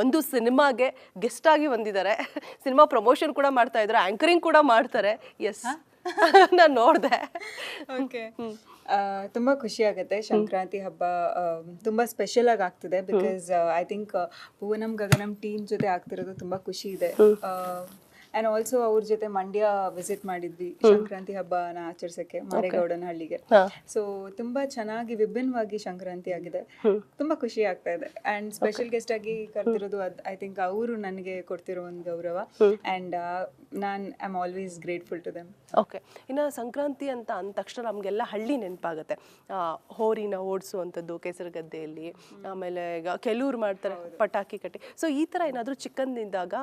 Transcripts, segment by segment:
ಒಂದು ಸಿನಿಮಾಗೆ ಗೆಸ್ಟ್ ಆಗಿ ಬಂದಿದ್ದಾರೆ, ಸಿನಿಮಾ ಪ್ರಮೋಷನ್ ಕೂಡ ಮಾಡ್ತಾ ಇದ್ದಾರೆ, ಆಂಕರಿಂಗ್ ಕೂಡ ಮಾಡ್ತಾರೆ. ಎಸ್ ನಾನು ನೋಡಿದೆ. ಓಕೆ, ತುಂಬ ಖುಷಿ ಆಗುತ್ತೆ. ಸಂಕ್ರಾಂತಿ ಹಬ್ಬ ತುಂಬ ಸ್ಪೆಷಲ್ ಆಗಿ ಆಗ್ತಿದೆ because I think ಭುವನಂ Gaganam team ಜೊತೆ ಆಗ್ತಿರೋದು ತುಂಬ ಖುಷಿ ಇದೆ. ಆ್ಯಂಡ್ ಆಲ್ಸೋ ಅವ್ರ ಜೊತೆ ಮಂಡ್ಯ ವಿಸಿಟ್ ಮಾಡಿದ್ವಿ ಸಂಕ್ರಾಂತಿ ಹಬ್ಬನ ಆಚರಿಸೋಕ್ಕೆ ಮಾರೇಗೌಡನ ಹಳ್ಳಿಗೆ. ಸೊ ತುಂಬ ಚೆನ್ನಾಗಿ ವಿಭಿನ್ನವಾಗಿ ಸಂಕ್ರಾಂತಿ ಆಗಿದೆ, ತುಂಬ ಖುಷಿ ಆಗ್ತಾ ಇದೆ. ಆ್ಯಂಡ್ ಸ್ಪೆಷಲ್ ಗೆಸ್ಟ್ ಆಗಿ ಕರೆದಿರೋದು ಐ ಥಿಂಕ್ ಅವರು ನನಗೆ ಕೊಡ್ತಿರೋ ಒಂದು ಗೌರವ. ಆ್ಯಂಡ್ ನಾನು I am always grateful to them. Okay, ಇನ್ನು ಸಂಕ್ರಾಂತಿ ಅಂತ ಅಂದ ತಕ್ಷಣ ನಮಗೆಲ್ಲ ಹಳ್ಳಿ ನೆನಪಾಗುತ್ತೆ. ಹೋರಿನ ಓಡಿಸುವಂಥದ್ದು ಕೆಸರುಗದ್ದೆಯಲ್ಲಿ, ಆಮೇಲೆ ಈಗ ಕೆಲವ್ರು ಮಾಡ್ತಾರೆ ಪಟಾಕಿ ಕಟ್ಟಿ. ಸೊ ಈ ಥರ ಏನಾದರೂ ಚಿಕ್ಕಂದಿದ್ದಾಗ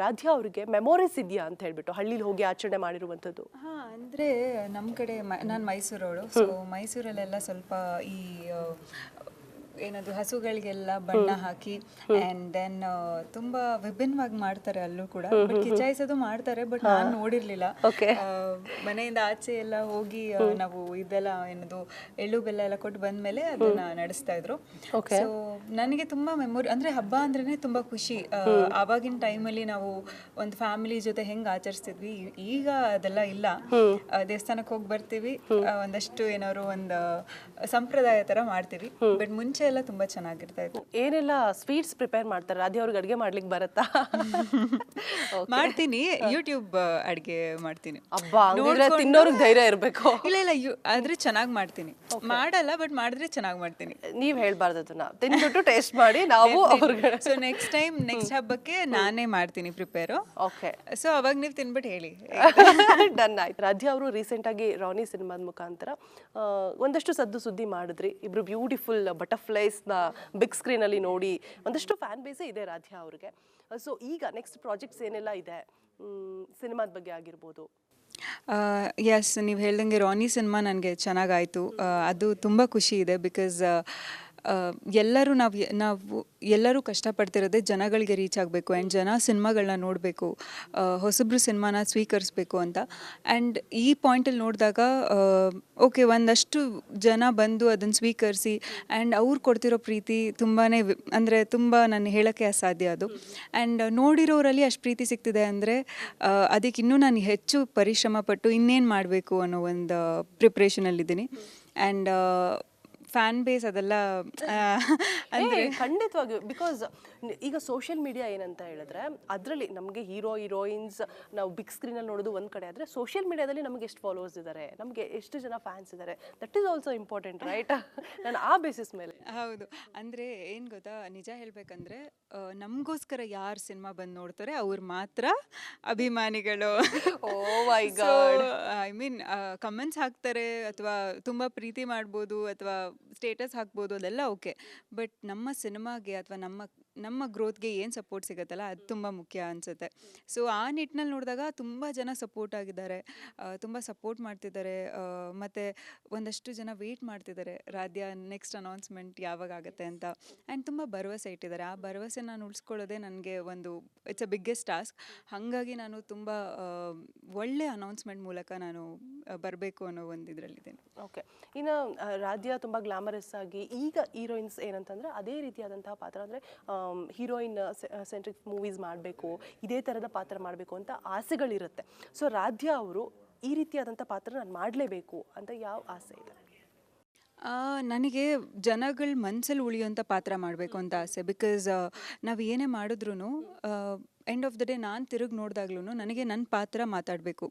ರಾಧ್ಯ ಅವ್ರಿಗೆ ಮೆಮೊರೀಸ್ ಇದೆಯಾ ಅಂತ ಹೇಳ್ಬಿಟ್ಟು ಹಳ್ಳಿಲಿ ಹೋಗಿ ಆಚರಣೆ ಮಾಡಿರುವಂಥದ್ದು? ಹಾಂ, ಅಂದರೆ ನಮ್ಮ ಕಡೆ ನಾನು ಮೈಸೂರವಳು. ಸೊ ಮೈಸೂರಲ್ಲೆಲ್ಲ ಸ್ವಲ್ಪ ಈ ಏನದು ಹಸುಗಳಿಗೆಲ್ಲ ಬಣ್ಣ ಹಾಕಿ ಆ್ಯಂಡ್ ದೆನ್ ತುಂಬ ವಿಭಿನ್ನವಾಗಿ ಮಾಡ್ತಾರೆ ಅಲ್ಲೂ ಕೂಡ. ಬಟ್ ಕಿಚಾಯಿಸೋದು ಮಾಡ್ತಾರೆ, ಬಟ್ ನಾನು ನೋಡಿರಲಿಲ್ಲ. ಮನೆಯಿಂದ ಆಚೆ ಎಲ್ಲ ಹೋಗಿ ನಾವು ಇದೆಲ್ಲ ಏನದು ಎಳ್ಳು ಬೆಲ್ಲ ಎಲ್ಲ ಕೊಟ್ಟು ಬಂದಮೇಲೆ ಅದನ್ನು ನಡೆಸ್ತಾ ಇದ್ರು. ಸೊ ನನಗೆ ತುಂಬ ಮೆಮೊರಿ, ಅಂದರೆ ಹಬ್ಬ ಅಂದ್ರೇ ತುಂಬ ಖುಷಿ. ಆವಾಗಿನ ಟೈಮಲ್ಲಿ ನಾವು ಒಂದು ಫ್ಯಾಮಿಲಿ ಜೊತೆ ಹೆಂಗೆ ಆಚರಿಸ್ತಿದ್ವಿ, ಈಗ ಅದೆಲ್ಲ ಇಲ್ಲ. ದೇವಸ್ಥಾನಕ್ಕೆ ಹೋಗಿ ಬರ್ತೀವಿ, ಒಂದಷ್ಟು ಏನಾದ್ರು ಒಂದು ಸಂಪ್ರದಾಯ ಥರ ಮಾಡ್ತೀವಿ. ಬಟ್ ಮುಂಚೆ ಎಲ್ಲ ತುಂಬಾ ಚೆನ್ನಾಗಿರ್ತಾ ಇತ್ತು. ಏನೆಲ್ಲ ಸ್ವೀಟ್ಸ್ ಪ್ರಿಪೇರ್ ಮಾಡ್ತಾರೆ? ರಾಧೆ ಅವ್ರಿಗೆ ಅಡುಗೆ ಮಾಡ್ಲಿಕ್ಕೆ ಬರುತ್ತಾ? ಮಾಡ್ತೀನಿ, ಯೂಟ್ಯೂಬ್ ಅಡುಗೆ ಮಾಡ್ತೀನಿ. ಅಬ್ಬಾ, ತಿನ್ನೋರ್ಗೆ ಧೈರ್ಯ ಇರಬೇಕು. ಇಲ್ಲ ಆದ್ರೆ ಚೆನ್ನಾಗಿ ಮಾಡ್ತೀನಿ. ಮಾಡಲ್ಲ, ಬಟ್ ಮಾಡಿದ್ರೆ ಚೆನ್ನಾಗಿ ಮಾಡ್ತೀನಿ. ನೀವ್ ಹೇಳ್ಬಾರ್ದು, ಅದನ್ನ ತಿಂದ್ಬಿಟ್ಟು ಟೇಸ್ಟ್ ಮಾಡಿ ನಾವು ಅವ್ರಿಗೆ. ಸೊ ನೆಕ್ಸ್ಟ್ ಟೈಮ್ ನೆಕ್ಸ್ಟ್ ಹಬ್ಬಕ್ಕೆ ನಾನೇ ಮಾಡ್ತೀನಿ ಪ್ರಿಪೇರು. ಓಕೆ, ಸೊ ಅವಾಗ ನೀವು ತಿನ್ಬಿಟ್ಟು ಹೇಳಿ. ಡನ್ ಆಯ್ತು. ರಾಧ್ಯ ಅವರು ರೀಸೆಂಟ್ ಆಗಿ ರಾನಿ ಸಿನಿಮಾದ ಮುಖಾಂತರ ಒಂದಷ್ಟು ಸದ್ದು ಸುದ್ದಿ ಮಾಡಿದ್ರಿ. ಇಬ್ರು ಬ್ಯೂಟಿಫುಲ್ ಬಟರ್ಫ್ಲೈಸ್ ನ ಬಿಗ್ ಸ್ಕ್ರೀನ್ ಅಲ್ಲಿ ನೋಡಿ ಒಂದಷ್ಟು ಫ್ಯಾನ್ ಬೇಸೇ ಇದೆ ರಾಧ್ಯ ಅವ್ರಿಗೆ. ಸೊ ಈಗ ನೆಕ್ಸ್ಟ್ ಪ್ರಾಜೆಕ್ಟ್ಸ್ ಏನೆಲ್ಲ ಇದೆ ಸಿನಿಮಾದ ಬಗ್ಗೆ ಆಗಿರ್ಬೋದು? ಎಸ್, ನೀವು ಹೇಳ್ದಂಗೆ ರಾನಿ ಸಿನಿಮಾ ನನಗೆ ಚೆನ್ನಾಗಾಯಿತು. ಅದು ತುಂಬ ಖುಷಿ ಇದೆ ಬಿಕಾಸ್ ಎಲ್ಲರೂ ನಾವು ಎಲ್ಲರೂ ಕಷ್ಟಪಡ್ತಿರೋದೇ ಜನಗಳಿಗೆ ರೀಚ್ ಆಗಬೇಕು ಆ್ಯಂಡ್ ಜನ ಸಿನಿಮಾಗಳನ್ನ ನೋಡಬೇಕು, ಹೊಸಬ್ರು ಸಿನಿಮಾನ ಸ್ವೀಕರಿಸ್ಬೇಕು ಅಂತ. ಆ್ಯಂಡ್ ಈ ಪಾಯಿಂಟಲ್ಲಿ ನೋಡಿದಾಗ ಓಕೆ, ಒಂದಷ್ಟು ಜನ ಬಂದು ಅದನ್ನು ಸ್ವೀಕರಿಸಿ ಆ್ಯಂಡ್ ಅವ್ರು ಕೊಡ್ತಿರೋ ಪ್ರೀತಿ ತುಂಬಾ ಅಂದರೆ ತುಂಬ ನಾನು ಹೇಳೋಕ್ಕೆ ಅಸಾಧ್ಯ ಅದು. ಆ್ಯಂಡ್ ನೋಡಿರೋರಲ್ಲಿ ಅಷ್ಟು ಪ್ರೀತಿ ಸಿಗ್ತಿದೆ ಅಂದರೆ ಅದಕ್ಕೆ ಇನ್ನೂ ನಾನು ಹೆಚ್ಚು ಪರಿಶ್ರಮ ಪಟ್ಟು ಇನ್ನೇನು ಮಾಡಬೇಕು ಅನ್ನೋ ಒಂದು ಪ್ರಿಪ್ರೇಷನಲ್ಲಿದ್ದೀನಿ. ಆ್ಯಂಡ್ ಫ್ಯಾನ್ ಬೇಸ್ ಅದೆಲ್ಲ ಅಂದರೆ ಖಂಡಿತವಾಗಿಯೂ, ಬಿಕಾಸ್ ಈಗ ಸೋಷಿಯಲ್ ಮೀಡಿಯಾ ಏನಂತ ಹೇಳಿದ್ರೆ ಅದರಲ್ಲಿ ನಮಗೆ ಹೀರೋಯಿನ್ಸ್ ನಾವು ಬಿಗ್ ಸ್ಕ್ರೀನಲ್ಲಿ ನೋಡೋದು ಒಂದು ಕಡೆ ಆದರೆ ಸೋಷಿಯಲ್ ಮೀಡಿಯಾದಲ್ಲಿ ನಮಗೆ ಎಷ್ಟು ಫಾಲೋವರ್ಸ್ ಇದ್ದಾರೆ, ನಮಗೆ ಎಷ್ಟು ಜನ ಫ್ಯಾನ್ಸ್ ಇದ್ದಾರೆ, that is also important, right? ನಾನು ಆ ಬೇಸಿಸ್ ಮೇಲೆ. ಹೌದು, ಅಂದರೆ ಏನು ಗೊತ್ತಾ, ನಿಜ ಹೇಳಬೇಕಂದ್ರೆ ನಮಗೋಸ್ಕರ ಯಾರು ಸಿನಿಮಾ ಬಂದು ನೋಡ್ತಾರೆ ಅವ್ರು ಮಾತ್ರ ಅಭಿಮಾನಿಗಳು. ಓ ಮೈ ಗಾಡ್, ಐ ಮೀನ್ ಕಮೆಂಟ್ಸ್ ಹಾಕ್ತಾರೆ ಅಥವಾ ತುಂಬ ಪ್ರೀತಿ ಮಾಡ್ಬೋದು ಅಥವಾ ಸ್ಟೇಟಸ್ ಹಾಕ್ಬೋದು, ಅದೆಲ್ಲ ಓಕೆ. ಬಟ್ ನಮ್ಮ ಸಿನಿಮಾಗೆ ಅಥವಾ ನಮ್ಮ ಗ್ರೋತ್ಗೆ ಏನು ಸಪೋರ್ಟ್ ಸಿಗುತ್ತಲ್ಲ ಅದು ತುಂಬ ಮುಖ್ಯ ಅನಿಸುತ್ತೆ. ಸೊ ಆ ನಿಟ್ಟಿನಲ್ಲಿ ನೋಡಿದಾಗ ತುಂಬ ಜನ ಸಪೋರ್ಟ್ ಆಗಿದ್ದಾರೆ, ತುಂಬ ಸಪೋರ್ಟ್ ಮಾಡ್ತಿದ್ದಾರೆ. ಮತ್ತು ಒಂದಷ್ಟು ಜನ ವೆಯ್ಟ್ ಮಾಡ್ತಿದ್ದಾರೆ ರಾಧ್ಯ ನೆಕ್ಸ್ಟ್ ಅನೌನ್ಸ್ಮೆಂಟ್ ಯಾವಾಗ ಆಗುತ್ತೆ ಅಂತ. ಆ್ಯಂಡ್ ತುಂಬ ಭರವಸೆ ಇಟ್ಟಿದ್ದಾರೆ. ಆ ಭರವಸೆ ನಾನು ಉಳಿಸ್ಕೊಳ್ಳೋದೇ ನನಗೆ ಒಂದು ಇಟ್ಸ್ ಅ ಬಿಗ್ಗೆಸ್ಟ್ ಟಾಸ್ಕ್. ಹಾಗಾಗಿ ನಾನು ತುಂಬ ಒಳ್ಳೆ ಅನೌನ್ಸ್ಮೆಂಟ್ ಮೂಲಕ ನಾನು ಬರಬೇಕು ಅನ್ನೋ ಒಂದು ಇದರಲ್ಲಿದ್ದೇನೆ. ಓಕೆ, ಇನ್ನು ರಾಧ್ಯ ತುಂಬ ಗ್ಲಾಮರಸ್ ಆಗಿ ಈಗ ಹೀರೋಯಿನ್ಸ್ ಏನಂತಂದರೆ ಅದೇ ರೀತಿಯಾದಂತಹ ಪಾತ್ರ, ಅಂದರೆ ಹೀರೋಯಿನ್ ಸೆಂಟ್ರಿಕ್ ಮೂವೀಸ್ ಮಾಡಬೇಕು, ಇದೇ ಥರದ ಪಾತ್ರ ಮಾಡಬೇಕು ಅಂತ ಆಸೆಗಳಿರುತ್ತೆ. ಸೊ ರಾಧ್ಯ ಅವರು ಈ ರೀತಿಯಾದಂಥ ಪಾತ್ರ ನಾನು ಮಾಡಲೇಬೇಕು ಅಂತ ಯಾವ ಆಸೆ ಇದೆ? ನನಗೆ ಜನಗಳ ಮನಸ್ಸಲ್ಲಿ ಉಳಿಯುವಂಥ ಪಾತ್ರ ಮಾಡಬೇಕು ಅಂತ ಆಸೆ. ಬಿಕಾಸ್ ನಾವು ಏನೇ ಮಾಡಿದ್ರೂ ಎಂಡ್ ಆಫ್ ದ ಡೇ ನಾನು ತಿರುಗಿ ನೋಡಿದಾಗ್ಲೂ ನನಗೆ ನನ್ನ ಪಾತ್ರ ಮಾತಾಡಬೇಕು.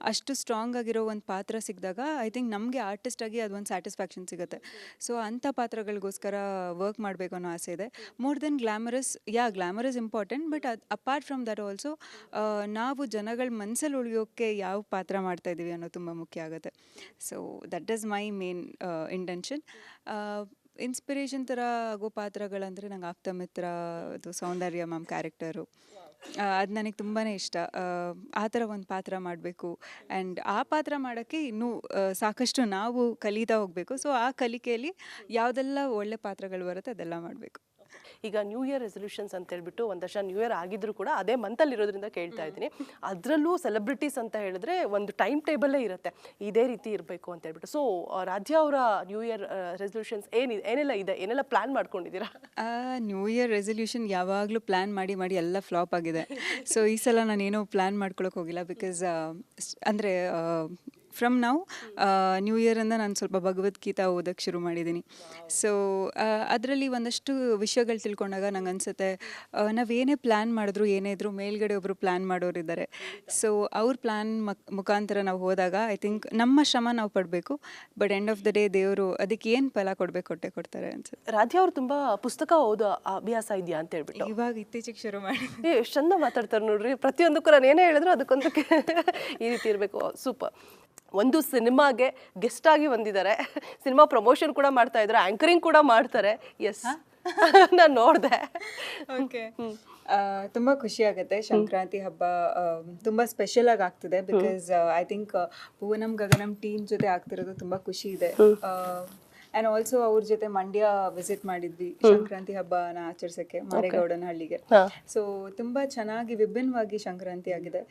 ಅಷ್ಟು ಸ್ಟ್ರಾಂಗ್ ಆಗಿರೋ ಒಂದು ಪಾತ್ರ ಸಿಕ್ಕಿದಾಗ ಐ ಥಿಂಕ್ ನಮಗೆ ಆರ್ಟಿಸ್ಟಾಗಿ ಅದೊಂದು ಸ್ಯಾಟಿಸ್ಫ್ಯಾಕ್ಷನ್ ಸಿಗುತ್ತೆ. ಸೊ ಅಂಥ ಪಾತ್ರಗಳಿಗೋಸ್ಕರ ವರ್ಕ್ ಮಾಡಬೇಕು ಅನ್ನೋ ಆಸೆ ಇದೆ. More than glamorous, glamorous important, but apart from that also ನಾವು ಜನಗಳ ಮನಸ್ಸಲ್ಲಿ ಉಳಿಯೋಕ್ಕೆ ಯಾವ ಪಾತ್ರ ಮಾಡ್ತಾಯಿದ್ದೀವಿ ಅನ್ನೋದು ತುಂಬ ಮುಖ್ಯ ಆಗುತ್ತೆ. So that is my main intention. Inspiration ಥರ ಆಗೋ ಪಾತ್ರಗಳಂದರೆ ನಂಗೆ ಆಪ್ತಮಿತ್ರ, ಅದು ಸೌಂದರ್ಯ ಮ್ಯಾಮ್ ಕ್ಯಾರೆಕ್ಟರು, ಅದು ನನಗೆ ತುಂಬಾ ಇಷ್ಟ. ಆ ಥರ ಒಂದು ಪಾತ್ರ ಮಾಡಬೇಕು ಆ್ಯಂಡ್ ಆ ಪಾತ್ರ ಮಾಡೋಕ್ಕೆ ಇನ್ನೂ ಸಾಕಷ್ಟು ನಾವು ಕಲಿತಾ ಹೋಗಬೇಕು. ಸೊ ಆ ಕಲಿಕೆಯಲ್ಲಿ ಯಾವುದೆಲ್ಲ ಒಳ್ಳೆ ಪಾತ್ರಗಳು ಬರುತ್ತೆ ಅದೆಲ್ಲ ಮಾಡಬೇಕು. ಈಗ ನ್ಯೂ ಇಯರ್ ರೆಸೊಲ್ಯೂಷನ್ಸ್ ಅಂತ ಹೇಳ್ಬಿಟ್ಟು ಒಂದು ವರ್ಷ ನ್ಯೂ ಇಯರ್ ಆಗಿದ್ರು ಕೂಡ ಅದೇ ಮಂತಲ್ಲಿ ಇರೋದ್ರಿಂದ ಕೇಳ್ತಾ ಇದ್ದೀನಿ. ಅದರಲ್ಲೂ ಸೆಲೆಬ್ರಿಟೀಸ್ ಅಂತ ಹೇಳಿದ್ರೆ ಒಂದು ಟೈಮ್ ಟೇಬಲ್ಲೇ ಇರುತ್ತೆ, ಇದೇ ರೀತಿ ಇರಬೇಕು ಅಂತ ಹೇಳ್ಬಿಟ್ಟು. ಸೊ ರಾಧ್ಯ ಅವರ ನ್ಯೂ ಇಯರ್ ರೆಸೊಲ್ಯೂಷನ್ಸ್ ಏನೆಲ್ಲ ಇದೆ, ಏನೆಲ್ಲ ಪ್ಲಾನ್ ಮಾಡ್ಕೊಂಡಿದ್ದೀರಾ? ನ್ಯೂ ಇಯರ್ ರೆಸೊಲ್ಯೂಷನ್ ಯಾವಾಗಲೂ ಪ್ಲ್ಯಾನ್ ಮಾಡಿ ಮಾಡಿ ಎಲ್ಲ ಫ್ಲಾಪ್ ಆಗಿದೆ. ಸೊ ಈ ಸಲ ನಾನೇನೋ ಪ್ಲ್ಯಾನ್ ಮಾಡ್ಕೊಳಕ್ಕೆ ಹೋಗಿಲ್ಲ. ಬಿಕಾಸ್ ಅಂದರೆ ಫ್ರಮ್ ನಾವು ನ್ಯೂ ಇಯರಿಂದ ನಾನು ಸ್ವಲ್ಪ ಭಗವದ್ಗೀತಾ ಓದೋಕ್ಕೆ ಶುರು ಮಾಡಿದ್ದೀನಿ. ಸೊ ಅದರಲ್ಲಿ ಒಂದಷ್ಟು ವಿಷಯಗಳು ತಿಳ್ಕೊಂಡಾಗ ನಂಗೆ ಅನಿಸುತ್ತೆ, ನಾವೇನೇ ಪ್ಲ್ಯಾನ್ ಮಾಡಿದ್ರು ಏನೇ ಇದ್ರೂ ಮೇಲ್ಗಡೆ ಒಬ್ಬರು ಪ್ಲ್ಯಾನ್ ಮಾಡೋರಿದ್ದಾರೆ. ಸೊ ಅವ್ರ ಪ್ಲ್ಯಾನ್ ಮುಖಾಂತರ ನಾವು ಹೋದಾಗ ಐ ಥಿಂಕ್ ನಮ್ಮ ಶ್ರಮ ನಾವು ಪಡಬೇಕು, but end of the day ದೇವರು ಅದಕ್ಕೆ ಏನು ಫಲ ಕೊಟ್ಟೆ ಕೊಡ್ತಾರೆ ಅನ್ಸುತ್ತೆ. ರಾಧ್ಯ ಅವ್ರು ತುಂಬಾ ಪುಸ್ತಕ ಓದೋ ಅಭ್ಯಾಸ ಇದೆಯಾ ಅಂತ ಹೇಳ್ಬಿಟ್ಟು ಇವಾಗ ಇತ್ತೀಚೆಗೆ ಶುರು ಮಾಡಿ ಎಷ್ಟು ಚಂದ ಮಾತಾಡ್ತಾರೆ ನೋಡ್ರಿ. ಪ್ರತಿಯೊಂದಕ್ಕೂ ನಾನು ಏನೇ ಹೇಳಿದ್ರು ಅದಕ್ಕೊಂದಕ್ಕೆ ಈ ರೀತಿ ಇರಬೇಕು. ಸೂಪರ್. ಒಂದು ಸಿನಿಮಾಗೆ ಗೆಸ್ಟ್ ಆಗಿ ಬಂದಿದ್ದಾರೆ, ಸಿನಿಮಾ ಪ್ರಮೋಷನ್ ಕೂಡ ಮಾಡ್ತಾ ಇದ್ದಾರೆ, ಆಂಕರಿಂಗ್ ಕೂಡ ಮಾಡ್ತಾರೆ. ಎಸ್, ನಾನು ನೋಡಿದೆ. ಓಕೆ, ತುಂಬ ಖುಷಿ ಆಗುತ್ತೆ. ಸಂಕ್ರಾಂತಿ ಹಬ್ಬ ತುಂಬ ಸ್ಪೆಷಲ್ ಆಗಿ ಆಗ್ತಿದೆ. Because I think ಭುವನಂ Gaganam team ಜೊತೆ ಆಗ್ತಿರೋದು ತುಂಬ ಖುಷಿ ಇದೆ. ಆ್ಯಂಡ್ ಆಲ್ಸೋ ಅವ್ರ ಜೊತೆ ಮಂಡ್ಯ ವಿಸಿಟ್ ಮಾಡಿದ್ವಿ ಸಂಕ್ರಾಂತಿ ಹಬ್ಬನ ಆಚರಿಸೋಕ್ಕೆ, ಮಾರೇಗೌಡನ ಹಳ್ಳಿಗೆ. ಸೊ ತುಂಬ ಚೆನ್ನಾಗಿ ವಿಭಿನ್ನವಾಗಿ ಸಂಕ್ರಾಂತಿ ಆಗಿದೆ,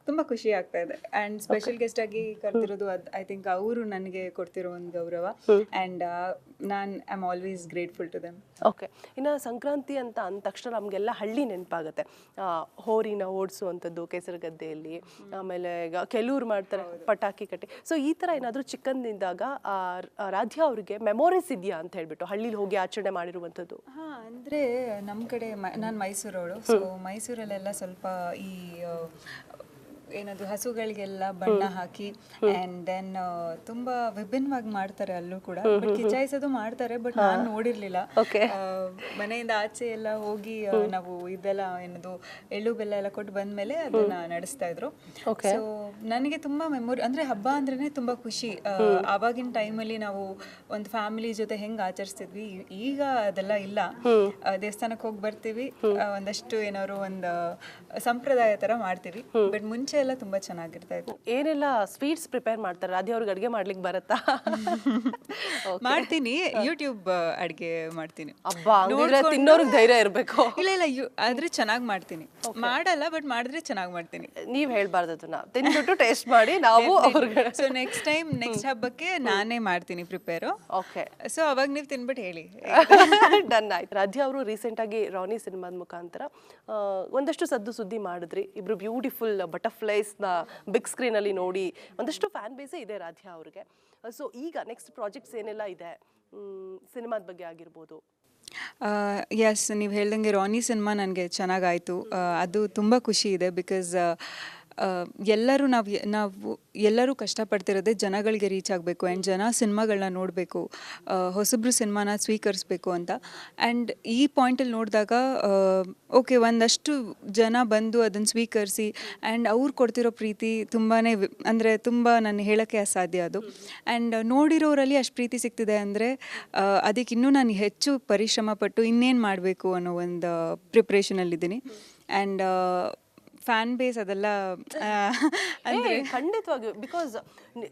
ತುಂಬ ಖುಷಿ ಆಗ್ತಾ ಇದೆ. ಆ್ಯಂಡ್ ಸ್ಪೆಷಲ್ ಗೆಸ್ಟ್ ಆಗಿ ಕರ್ತಿರೋದು ಐ ಥಿಂಕ್ ಅವರು ನನಗೆ ಕೊಡ್ತಿರೋ ಒಂದು ಗೌರವ. ಆ್ಯಂಡ್ ನಾನು I am always grateful to them. Okay, ಇನ್ನು ಸಂಕ್ರಾಂತಿ ಅಂತ ಅಂದ ತಕ್ಷಣ ನಮಗೆಲ್ಲ ಹಳ್ಳಿ ನೆನಪಾಗುತ್ತೆ. ಹೋರಿನ ಓಡಿಸುವಂಥದ್ದು ಕೆಸರುಗದ್ದೆಯಲ್ಲಿ, ಆಮೇಲೆ ಈಗ ಕೆಲವ್ರು ಮಾಡ್ತಾರೆ ಪಟಾಕಿ ಕಟ್ಟಿ. ಸೊ ಈ ಥರ ಏನಾದರೂ ಚಿಕ್ಕಂದಿದ್ದಾಗ ರಾಧ್ಯ ಅವ್ರಿಗೆ ಮೆಮೊರೀಸ್ ಇದೆಯಾ ಅಂತ ಹೇಳ್ಬಿಟ್ಟು ಹಳ್ಳಿಲಿ ಹೋಗಿ ಆಚರಣೆ ಮಾಡಿರುವಂಥದ್ದು? ಹಾಂ, ಅಂದರೆ ನಮ್ಮ ಕಡೆ ನಾನು ಮೈಸೂರವಳು. ಸೊ ಮೈಸೂರಲ್ಲೆಲ್ಲ ಸ್ವಲ್ಪ ಈ ಏನದು ಹಸುಗಳಿಗೆಲ್ಲ ಬಣ್ಣ ಹಾಕಿ ಆ್ಯಂಡ್ ದೆನ್ ತುಂಬ ವಿಭಿನ್ನವಾಗಿ ಮಾಡ್ತಾರೆ ಅಲ್ಲೂ ಕೂಡ. ಬಟ್ ಕಿಚಾಯಿಸೋದು ಮಾಡ್ತಾರೆ, ಬಟ್ ನಾನು ನೋಡಿರಲಿಲ್ಲ. ಮನೆಯಿಂದ ಆಚೆ ಎಲ್ಲ ಹೋಗಿ ನಾವು ಇದೆಲ್ಲ ಏನದು ಎಳ್ಳು ಬೆಲ್ಲ ಎಲ್ಲ ಕೊಟ್ಟು ಬಂದಮೇಲೆ ಅದನ್ನ ನಡೆಸ್ತಾ ಇದ್ರು. ಸೊ ನನಗೆ ತುಂಬ ಮೆಮೊರಿ, ಅಂದರೆ ಹಬ್ಬ ಅಂದ್ರೇ ತುಂಬ ಖುಷಿ. ಆವಾಗಿನ ಟೈಮಲ್ಲಿ ನಾವು ಒಂದು ಫ್ಯಾಮಿಲಿ ಜೊತೆ ಹೆಂಗೆ ಆಚರಿಸ್ತಿದ್ವಿ, ಈಗ ಅದೆಲ್ಲ ಇಲ್ಲ. ದೇವಸ್ಥಾನಕ್ಕೆ ಹೋಗಿ ಬರ್ತೀವಿ, ಒಂದಷ್ಟು ಏನಾದ್ರು ಒಂದು ಸಂಪ್ರದಾಯ ಥರ ಮಾಡ್ತೀವಿ. ಬಟ್ ಮುಂಚೆ ಎಲ್ಲ ತುಂಬಾ ಚೆನ್ನಾಗಿರ್ತಾ ಇತ್ತು. ಏನೆಲ್ಲ ಸ್ವೀಟ್ಸ್ ಪ್ರಿಪೇರ್ ಮಾಡ್ತಾರೆ? ರಾಧ್ಯ ಅವ್ರಿಗೆ ಅಡುಗೆ ಮಾಡ್ಲಿಕ್ಕೆ ಬರುತ್ತಾ? ಮಾಡ್ತೀನಿ, ಯೂಟ್ಯೂಬ್ ಅಡುಗೆ ಮಾಡ್ತೀನಿ. ಅಬ್ಬಾ, ತಿನ್ನೋರ್ಗೆ ಧೈರ್ಯ ಇರಬೇಕು. ಇಲ್ಲ ಆದ್ರೆ ಚೆನ್ನಾಗಿ ಮಾಡ್ತೀನಿ. ಮಾಡಲ್ಲ, ಬಟ್ ಮಾಡಿದ್ರೆ ಚೆನ್ನಾಗಿ ಮಾಡ್ತೀನಿ. ನೀವ್ ಹೇಳ್ಬಾರ್ದು, ಅದನ್ನ ತಿಂದ್ಬಿಟ್ಟು ಟೇಸ್ಟ್ ಮಾಡಿ ನಾವು ಅವ್ರಿಗೆ. ಸೊ ನೆಕ್ಸ್ಟ್ ಹಬ್ಬಕ್ಕೆ ನಾನೇ ಮಾಡ್ತೀನಿ ಪ್ರಿಪೇರ್. ಓಕೆ, ಸೊ ಅವಾಗ ನೀವು ತಿನ್ಬಿಟ್ಟು ಹೇಳಿ. ಡನ್ ಆಯ್ತು. ರಾಧ್ಯ ಅವರು ರೀಸೆಂಟ್ ಆಗಿ ರಾನಿ ಸಿನಿಮಾದ ಮುಖಾಂತರ ಒಂದಷ್ಟು ಸುದ್ದಿ ಮಾಡಿದ್ರಿ. ಇಬ್ರು ಬ್ಯೂಟಿಫುಲ್ ಬಟರ್ಫ್ಲೈಸ್ ನ ಬಿಗ್ ಸ್ಕ್ರೀನ್ ಅಲ್ಲಿ ನೋಡಿ ಒಂದಷ್ಟು ಫ್ಯಾನ್ ಬೇಸೇ ಇದೆ ರಾಧ್ಯ ಅವ್ರಿಗೆ. ಸೊ ಈಗ ನೆಕ್ಸ್ಟ್ ಪ್ರಾಜೆಕ್ಟ್ಸ್ ಏನೆಲ್ಲ ಇದೆ ಸಿನಿಮಾದ ಬಗ್ಗೆ ಆಗಿರ್ಬೋದು? ಎಸ್, ನೀವು ಹೇಳ್ದಂಗೆ ರಾನಿ ಸಿನಿಮಾ ನನಗೆ ಚೆನ್ನಾಗಾಯಿತು. ಅದು ತುಂಬ ಖುಷಿ ಇದೆ. ಬಿಕಾಸ್ ಎಲ್ಲರೂ ನಾವು ಎಲ್ಲರೂ ಕಷ್ಟಪಡ್ತಿರೋದೇ ಜನಗಳಿಗೆ ರೀಚ್ ಆಗಬೇಕು ಆ್ಯಂಡ್ ಜನ ಸಿನಿಮಾಗಳನ್ನ ನೋಡಬೇಕು, ಹೊಸಬ್ರು ಸಿನಿಮಾನ ಸ್ವೀಕರಿಸ್ಬೇಕು ಅಂತ. ಆ್ಯಂಡ್ ಈ ಪಾಯಿಂಟಲ್ಲಿ ನೋಡಿದಾಗ ಓಕೆ, ಒಂದಷ್ಟು ಜನ ಬಂದು ಅದನ್ನು ಸ್ವೀಕರಿಸಿ ಆ್ಯಂಡ್ ಅವ್ರು ಕೊಡ್ತಿರೋ ಪ್ರೀತಿ ತುಂಬಾ ಅಂದರೆ ತುಂಬ ನಾನು ಹೇಳೋಕ್ಕೆ ಅಸಾಧ್ಯ ಅದು. ಆ್ಯಂಡ್ ನೋಡಿರೋರಲ್ಲಿ ಅಷ್ಟು ಪ್ರೀತಿ ಸಿಗ್ತಿದೆ ಅಂದರೆ ಅದಕ್ಕೆ ಇನ್ನೂ ನಾನು ಹೆಚ್ಚು ಪರಿಶ್ರಮ ಪಟ್ಟು ಇನ್ನೇನು ಮಾಡಬೇಕು ಅನ್ನೋ ಒಂದು ಪ್ರಿಪ್ರೇಷನಲ್ಲಿದ್ದೀನಿ. ಆ್ಯಂಡ್ ಫ್ಯಾನ್ ಬೇಸ್ ಅದೆಲ್ಲ ಅಂದರೆ ಖಂಡಿತವಾಗಿಯೂ. ಬಿಕಾಸ್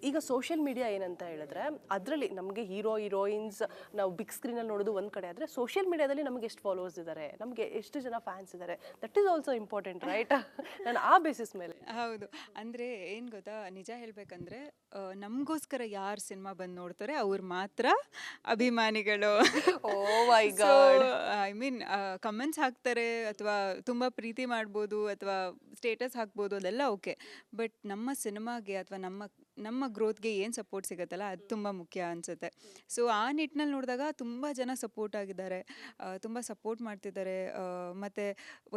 ಈಗ ಸೋಷಿಯಲ್ ಮೀಡಿಯಾ ಏನಂತ ಹೇಳಿದ್ರೆ ಅದರಲ್ಲಿ ನಮಗೆ ಹೀರೋಯಿನ್ಸ್ ನಾವು ಬಿಗ್ ಸ್ಕ್ರೀನಲ್ಲಿ ನೋಡೋದು ಒಂದು ಕಡೆ ಆದರೆ ಸೋಷಿಯಲ್ ಮೀಡಿಯಾದಲ್ಲಿ ನಮಗೆ ಎಷ್ಟು ಫಾಲೋವರ್ಸ್ ಇದ್ದಾರೆ, ನಮಗೆ ಎಷ್ಟು ಜನ ಫ್ಯಾನ್ಸ್ ಇದ್ದಾರೆ, that is also important, right? ನಾನು ಆ ಬೇಸಿಸ್ ಮೇಲೆ. ಹೌದು, ಅಂದರೆ ಏನು ಗೊತ್ತಾ, ನಿಜ ಹೇಳಬೇಕಂದ್ರೆ ನಮಗೋಸ್ಕರ ಯಾರು ಸಿನಿಮಾ ಬಂದು ನೋಡ್ತಾರೆ ಅವ್ರು ಮಾತ್ರ ಅಭಿಮಾನಿಗಳು. ಓ ಮೈ ಗಾಡ್. ಐ ಮೀನ್ ಕಮೆಂಟ್ಸ್ ಹಾಕ್ತಾರೆ ಅಥವಾ ತುಂಬ ಪ್ರೀತಿ ಮಾಡ್ಬೋದು ಅಥವಾ ಸ್ಟೇಟಸ್ ಹಾಕ್ಬೋದು, ಅದೆಲ್ಲ ಓಕೆ. ಬಟ್ ನಮ್ಮ ಸಿನಿಮಾಗೆ ಅಥವಾ ನಮ್ಮ ಗ್ರೋತ್ಗೆ ಏನು ಸಪೋರ್ಟ್ ಸಿಗುತ್ತಲ್ಲ ಅದು ತುಂಬ ಮುಖ್ಯ ಅನಿಸುತ್ತೆ. ಸೊ ಆ ನಿಟ್ಟಿನಲ್ಲಿ ನೋಡಿದಾಗ ತುಂಬ ಜನ ಸಪೋರ್ಟ್ ಆಗಿದ್ದಾರೆ, ತುಂಬ ಸಪೋರ್ಟ್ ಮಾಡ್ತಿದ್ದಾರೆ. ಮತ್ತು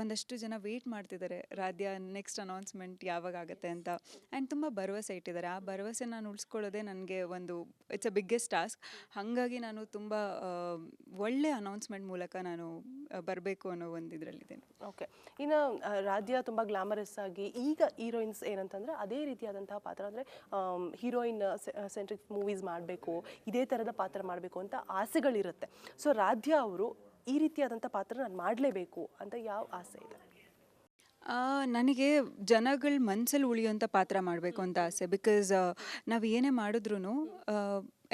ಒಂದಷ್ಟು ಜನ ವೆಯ್ಟ್ ಮಾಡ್ತಿದ್ದಾರೆ ರಾಧ್ಯ ನೆಕ್ಸ್ಟ್ ಅನೌನ್ಸ್ಮೆಂಟ್ ಯಾವಾಗ ಆಗುತ್ತೆ ಅಂತ. ಆ್ಯಂಡ್ ತುಂಬ ಭರವಸೆ ಇಟ್ಟಿದ್ದಾರೆ. ಆ ಭರವಸೆ ನಾನು ಉಳಿಸ್ಕೊಳ್ಳೋದೇ ನನಗೆ ಒಂದು ಇಟ್ಸ್ ಅ ಬಿಗ್ಗೆಸ್ಟ್ ಟಾಸ್ಕ್. ಹಾಗಾಗಿ ನಾನು ತುಂಬ ಒಳ್ಳೆ ಅನೌನ್ಸ್ಮೆಂಟ್ ಮೂಲಕ ನಾನು ಬರಬೇಕು ಅನ್ನೋ ಒಂದು ಇದರಲ್ಲಿದ್ದೇನೆ. ಓಕೆ, ಇನ್ನು ರಾಧ್ಯ ತುಂಬ ಗ್ಲಾಮರಸ್ ಆಗಿ ಈಗ ಹೀರೋಯಿನ್ಸ್ ಏನಂತಂದರೆ ಅದೇ ರೀತಿಯಾದಂತಹ ಪಾತ್ರ, ಅಂದರೆ ಹೀರೋಯಿನ್ ಸೆಂಟ್ರಿಕ್ ಮೂವೀಸ್ ಮಾಡಬೇಕು, ಇದೇ ಥರದ ಪಾತ್ರ ಮಾಡಬೇಕು ಅಂತ ಆಸೆಗಳಿರುತ್ತೆ. ಸೊ ರಾಧ್ಯ ಅವರು ಈ ರೀತಿಯಾದಂಥ ಪಾತ್ರ ನಾನು ಮಾಡಲೇಬೇಕು ಅಂತ ಯಾವ ಆಸೆ ಇದೆ? ನನಗೆ ಜನಗಳ ಮನಸ್ಸಲ್ಲಿ ಉಳಿಯುವಂಥ ಪಾತ್ರ ಮಾಡಬೇಕು ಅಂತ ಆಸೆ. ಬಿಕಾಸ್ ನಾವು ಏನೇ ಮಾಡಿದ್ರೂ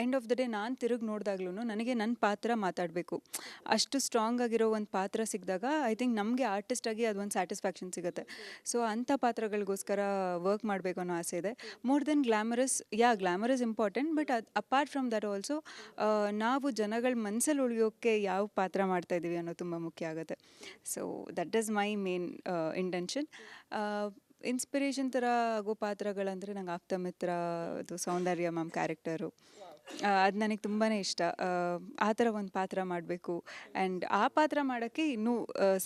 ಎಂಡ್ ಆಫ್ ದ ಡೇ ನಾನು ತಿರುಗಿ ನೋಡಿದಾಗ್ಲೂ ನನಗೆ ನನ್ನ ಪಾತ್ರ ಮಾತಾಡಬೇಕು. ಅಷ್ಟು ಸ್ಟ್ರಾಂಗ್ ಆಗಿರೋ ಒಂದು ಪಾತ್ರ ಸಿಕ್ಕಿದಾಗ ಐ ಥಿಂಕ್ ನಮಗೆ ಆರ್ಟಿಸ್ಟಾಗಿ ಅದೊಂದು ಸ್ಯಾಟಿಸ್ಫ್ಯಾಕ್ಷನ್ ಸಿಗುತ್ತೆ. ಸೊ ಅಂಥ ಪಾತ್ರಗಳಿಗೋಸ್ಕರ ವರ್ಕ್ ಮಾಡಬೇಕು ಅನ್ನೋ ಆಸೆ ಇದೆ. More than glamorous, glamorous important, but apart from that also ನಾವು ಜನಗಳ ಮನಸ್ಸಲ್ಲಿ ಉಳಿಯೋಕ್ಕೆ ಯಾವ ಪಾತ್ರ ಮಾಡ್ತಾ ಇದ್ದೀವಿ ಅನ್ನೋದು ತುಂಬ ಮುಖ್ಯ ಆಗುತ್ತೆ. So that is my main intention. Inspiration ಥರ ಆಗೋ ಪಾತ್ರಗಳಂದರೆ ನಂಗೆ ಆಪ್ತಮಿತ್ರ, ಅದು ಸೌಂದರ್ಯ ಮ್ಯಾಮ್ ಕ್ಯಾರೆಕ್ಟರು, ಅದು ನನಗೆ ತುಂಬಾ ಇಷ್ಟ. ಆ ಥರ ಒಂದು ಪಾತ್ರ ಮಾಡಬೇಕು ಆ್ಯಂಡ್ ಆ ಪಾತ್ರ ಮಾಡೋಕ್ಕೆ ಇನ್ನೂ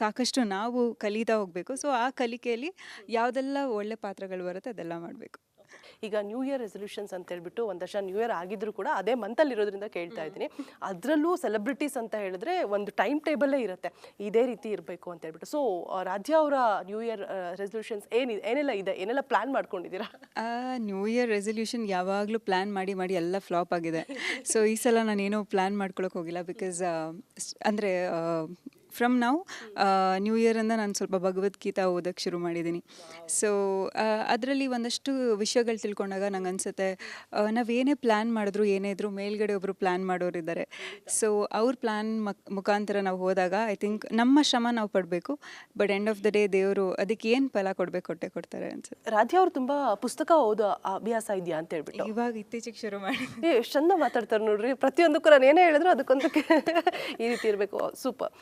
ಸಾಕಷ್ಟು ನಾವು ಕಲಿತಾ ಹೋಗಬೇಕು. ಸೊ ಆ ಕಲಿಕೆಯಲ್ಲಿ ಯಾವುದೆಲ್ಲ ಒಳ್ಳೆ ಪಾತ್ರಗಳು ಬರುತ್ತೆ ಅದೆಲ್ಲ ಮಾಡಬೇಕು. ಈಗ ನ್ಯೂ ಇಯರ್ ರೆಸೊಲ್ಯೂಷನ್ಸ್ ಅಂತ ಹೇಳ್ಬಿಟ್ಟು ಒಂದು ವರ್ಷ ನ್ಯೂ ಇಯರ್ ಆಗಿದ್ರು ಕೂಡ ಅದೇ ಮಂತಲ್ಲಿ ಇರೋದ್ರಿಂದ ಕೇಳ್ತಾ ಇದ್ದೀನಿ. ಅದರಲ್ಲೂ ಸೆಲೆಬ್ರಿಟೀಸ್ ಅಂತ ಹೇಳಿದ್ರೆ ಒಂದು ಟೈಮ್ ಟೇಬಲ್ಲೇ ಇರುತ್ತೆ, ಇದೇ ರೀತಿ ಇರಬೇಕು ಅಂತ ಹೇಳ್ಬಿಟ್ಟು. ಸೊ ರಾಧ್ಯ ಅವರ ನ್ಯೂ ಇಯರ್ ರೆಸೊಲ್ಯೂಷನ್ಸ್ ಏನೆಲ್ಲ ಇದೆ, ಏನೆಲ್ಲ ಪ್ಲಾನ್ ಮಾಡ್ಕೊಂಡಿದ್ದೀರಾ? ನ್ಯೂ ಇಯರ್ ರೆಸೊಲ್ಯೂಷನ್ ಯಾವಾಗಲೂ ಪ್ಲ್ಯಾನ್ ಮಾಡಿ ಮಾಡಿ ಎಲ್ಲ ಫ್ಲಾಪ್ ಆಗಿದೆ. ಸೊ ಈ ಸಲ ನಾನೇನೋ ಪ್ಲ್ಯಾನ್ ಮಾಡ್ಕೊಳಕ್ಕೆ ಹೋಗಿಲ್ಲ. ಬಿಕಾಸ್ ಅಂದರೆ ಫ್ರಮ್ ನಾವು ನ್ಯೂ ಇಯರಿಂದ ನಾನು ಸ್ವಲ್ಪ ಭಗವದ್ಗೀತಾ ಓದೋಕ್ಕೆ ಶುರು ಮಾಡಿದ್ದೀನಿ. ಸೊ ಅದರಲ್ಲಿ ಒಂದಷ್ಟು ವಿಷಯಗಳು ತಿಳ್ಕೊಂಡಾಗ ನಂಗೆ ಅನಿಸುತ್ತೆ, ನಾವೇನೇ ಪ್ಲ್ಯಾನ್ ಮಾಡಿದ್ರು ಏನೇ ಇದ್ರೂ ಮೇಲ್ಗಡೆ ಒಬ್ಬರು ಪ್ಲ್ಯಾನ್ ಮಾಡೋರಿದ್ದಾರೆ. ಸೊ ಅವ್ರ ಪ್ಲ್ಯಾನ್ ಮುಖಾಂತರ ನಾವು ಹೋದಾಗ ಐ ಥಿಂಕ್ ನಮ್ಮ ಶ್ರಮ ನಾವು ಪಡಬೇಕು, but end of the day ದೇವರು ಅದಕ್ಕೆ ಏನು ಫಲ ಕೊಟ್ಟೆ ಕೊಡ್ತಾರೆ ಅನ್ಸುತ್ತೆ. ರಾಧ್ಯ ಅವ್ರು ತುಂಬಾ ಪುಸ್ತಕ ಓದೋ ಅಭ್ಯಾಸ ಇದೆಯಾ ಅಂತ ಹೇಳ್ಬಿಟ್ಟು ಇವಾಗ ಇತ್ತೀಚೆಗೆ ಶುರು ಮಾಡಿ ಎಷ್ಟು ಚಂದ ಮಾತಾಡ್ತಾರೆ ನೋಡ್ರಿ. ಪ್ರತಿಯೊಂದಕ್ಕೂ ನಾನು ಏನೇ ಹೇಳಿದ್ರು ಅದಕ್ಕೊಂದಕ್ಕೆ ಈ ರೀತಿ ಇರಬೇಕು. ಸೂಪರ್.